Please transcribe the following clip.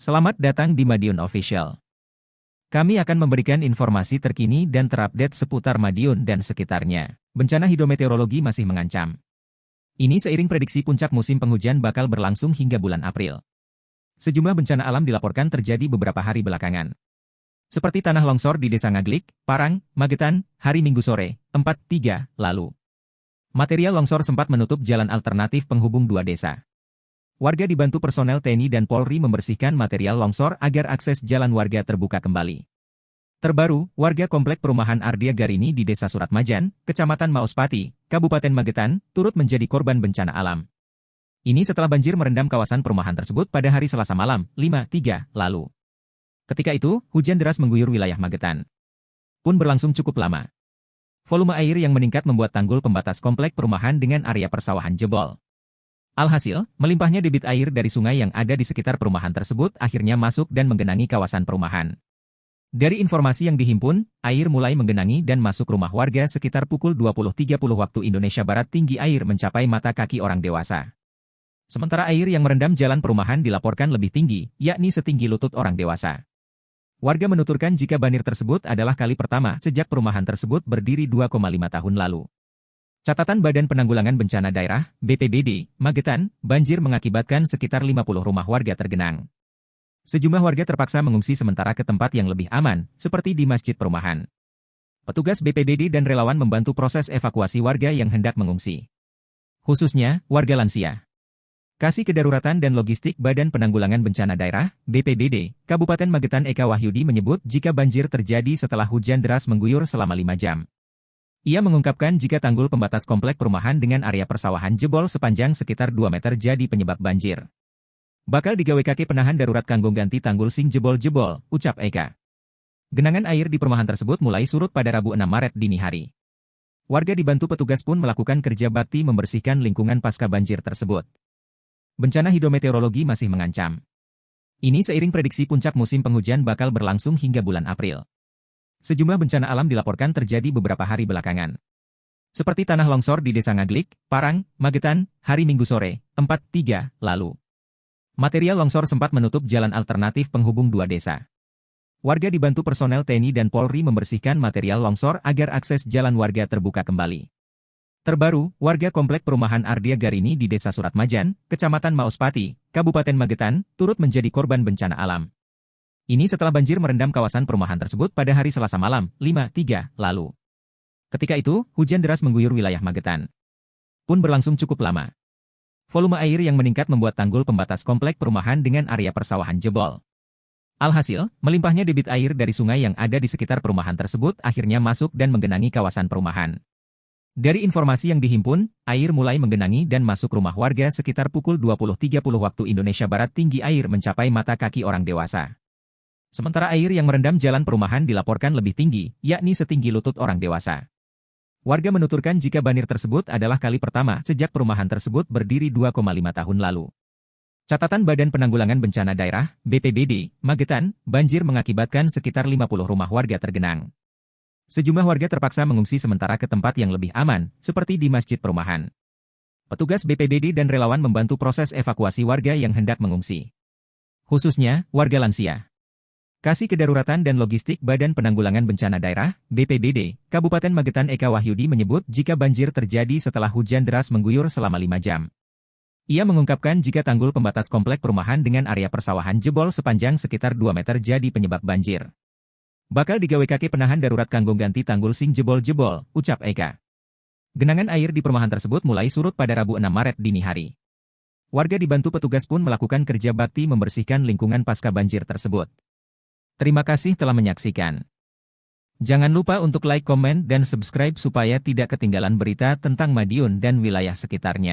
Selamat datang di Madiun Official. Kami akan memberikan informasi terkini dan terupdate seputar Madiun dan sekitarnya. Bencana hidrometeorologi masih mengancam. Ini seiring prediksi puncak musim penghujan bakal berlangsung hingga bulan April. Sejumlah bencana alam dilaporkan terjadi beberapa hari belakangan. Seperti tanah longsor di Desa Ngaglik, Parang, Magetan, hari Minggu sore, 4/3, lalu. Material longsor sempat menutup jalan alternatif penghubung dua desa. Warga dibantu personel TNI dan Polri membersihkan material longsor agar akses jalan warga terbuka kembali. Terbaru, warga komplek perumahan Ardia Garini di Desa Suratmajan, Kecamatan Maospati, Kabupaten Magetan, turut menjadi korban bencana alam. Ini setelah banjir merendam kawasan perumahan tersebut pada hari Selasa malam, 5/3, lalu. Ketika itu, hujan deras mengguyur wilayah Magetan pun berlangsung cukup lama. Volume air yang meningkat membuat tanggul pembatas komplek perumahan dengan area persawahan jebol. Alhasil, melimpahnya debit air dari sungai yang ada di sekitar perumahan tersebut akhirnya masuk dan menggenangi kawasan perumahan. Dari informasi yang dihimpun, air mulai menggenangi dan masuk rumah warga sekitar pukul 20.30 waktu Indonesia Barat. Tinggi air mencapai mata kaki orang dewasa. Sementara air yang merendam jalan perumahan dilaporkan lebih tinggi, yakni setinggi lutut orang dewasa. Warga menuturkan jika banjir tersebut adalah kali pertama sejak perumahan tersebut berdiri 2,5 tahun lalu. Catatan Badan Penanggulangan Bencana Daerah, BPBD, Magetan, banjir mengakibatkan sekitar 50 rumah warga tergenang. Sejumlah warga terpaksa mengungsi sementara ke tempat yang lebih aman, seperti di masjid perumahan. Petugas BPBD dan relawan membantu proses evakuasi warga yang hendak mengungsi. Khususnya, warga lansia. Kasih Kedaruratan dan Logistik Badan Penanggulangan Bencana Daerah, BPBD, Kabupaten Magetan Eka Wahyudi menyebut jika banjir terjadi setelah hujan deras mengguyur selama 5 jam. Ia mengungkapkan jika tanggul pembatas komplek perumahan dengan area persawahan jebol sepanjang sekitar 2 meter jadi penyebab banjir. Bakal digawe kaki penahan darurat kanggo ganti tanggul sing jebol-jebol, ucap Eka. Genangan air di perumahan tersebut mulai surut pada Rabu 6 Maret dini hari. Warga dibantu petugas pun melakukan kerja bakti membersihkan lingkungan pasca banjir tersebut. Bencana hidrometeorologi masih mengancam. Ini seiring prediksi puncak musim penghujan bakal berlangsung hingga bulan April. Sejumlah bencana alam dilaporkan terjadi beberapa hari belakangan. Seperti tanah longsor di Desa Ngaglik, Parang, Magetan, hari Minggu sore, 4/3, lalu. Material longsor sempat menutup jalan alternatif penghubung dua desa. Warga dibantu personel TNI dan Polri membersihkan material longsor agar akses jalan warga terbuka kembali. Terbaru, warga komplek perumahan Ardia Garini di Desa Suratmajan, Kecamatan Maospati, Kabupaten Magetan, turut menjadi korban bencana alam. Ini setelah banjir merendam kawasan perumahan tersebut pada hari Selasa malam, 5/3, lalu. Ketika itu, hujan deras mengguyur wilayah Magetan pun berlangsung cukup lama. Volume air yang meningkat membuat tanggul pembatas komplek perumahan dengan area persawahan jebol. Alhasil, melimpahnya debit air dari sungai yang ada di sekitar perumahan tersebut akhirnya masuk dan menggenangi kawasan perumahan. Dari informasi yang dihimpun, air mulai menggenangi dan masuk rumah warga sekitar pukul 20.30 waktu Indonesia Barat. Tinggi air mencapai mata kaki orang dewasa. Sementara air yang merendam jalan perumahan dilaporkan lebih tinggi, yakni setinggi lutut orang dewasa. Warga menuturkan jika banjir tersebut adalah kali pertama sejak perumahan tersebut berdiri 2,5 tahun lalu. Catatan Badan Penanggulangan Bencana Daerah, BPBD, Magetan, banjir mengakibatkan sekitar 50 rumah warga tergenang. Sejumlah warga terpaksa mengungsi sementara ke tempat yang lebih aman, seperti di masjid perumahan. Petugas BPBD dan relawan membantu proses evakuasi warga yang hendak mengungsi. Khususnya, warga lansia. Kasih Kedaruratan dan Logistik Badan Penanggulangan Bencana Daerah, BPBD, Kabupaten Magetan Eka Wahyudi menyebut jika banjir terjadi setelah hujan deras mengguyur selama 5 jam. Ia mengungkapkan jika tanggul pembatas komplek perumahan dengan area persawahan jebol sepanjang sekitar 2 meter jadi penyebab banjir. Bakal digawe kaki penahan darurat kanggo ganti tanggul sing jebol-jebol, ucap Eka. Genangan air di perumahan tersebut mulai surut pada Rabu 6 Maret dini hari. Warga dibantu petugas pun melakukan kerja bakti membersihkan lingkungan pasca banjir tersebut. Terima kasih telah menyaksikan. Jangan lupa untuk like, komen, dan subscribe supaya tidak ketinggalan berita tentang Madiun dan wilayah sekitarnya.